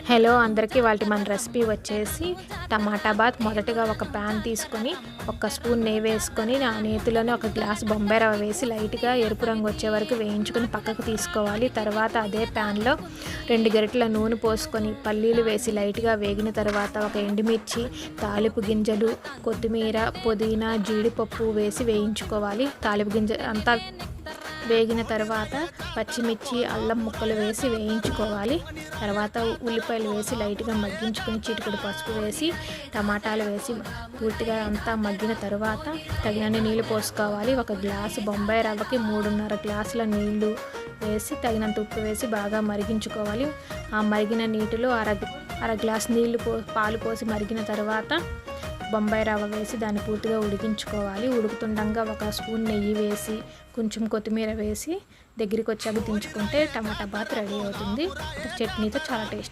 Hello అందరికీ వాటి మన రెసిపీ వచ్చేసి టమాటా బాత్. మొదటగా ఒక ప్యాన్ తీసుకొని ఒక స్పూన్ నెయ్యి వేసుకొని ఆ నేతిలోనే ఒక గ్లాస్ బొంబాయి రవ్వ వేసి లైట్గా ఎరుపు రంగు వచ్చే వరకు వేయించుకొని పక్కకు తీసుకోవాలి. తర్వాత అదే ప్యాన్లో 2 గరిటెల నూనె పోసుకొని పల్లీలు వేసి లైట్గా వేగిన తర్వాత ఒక ఎండుమిర్చి, తాలింపు గింజలు, కొత్తిమీర, పుదీనా, జీడిపప్పు వేసి వేయించుకోవాలి. తాలింపు గింజ అంతా వేగిన తర్వాత పచ్చిమిర్చి, అల్లం ముక్కలు వేసి వేయించుకోవాలి. తర్వాత ఉల్లిపాయలు వేసి లైట్గా మగ్గించుకొని చిటికెడు పసుపు వేసి టమాటాలు వేసి పూర్తిగా అంతా మగ్గిన తర్వాత తగినన్ని నీళ్ళు పోసుకోవాలి. ఒక గ్లాసు బొంబాయి రవ్వకి 3.5 గ్లాసుల నీళ్లు వేసి తగినంత ఉప్పు వేసి బాగా మరిగించుకోవాలి. ఆ మరిగిన నీటిలో అర గ్లాస్ నీళ్లు పాలు పోసి మరిగిన తర్వాత బొంబాయి రవ్వ వేసి దాన్ని పూర్తిగా ఉడికించుకోవాలి. ఉడుకుతుండగా ఒక స్పూన్ నెయ్యి వేసి కొంచెం కొత్తిమీర వేసి దగ్గరికి వచ్చాక దించుకుంటే టమాటా బాత్ రెడీ అవుతుంది. చట్నీతో చాలా టేస్ట్.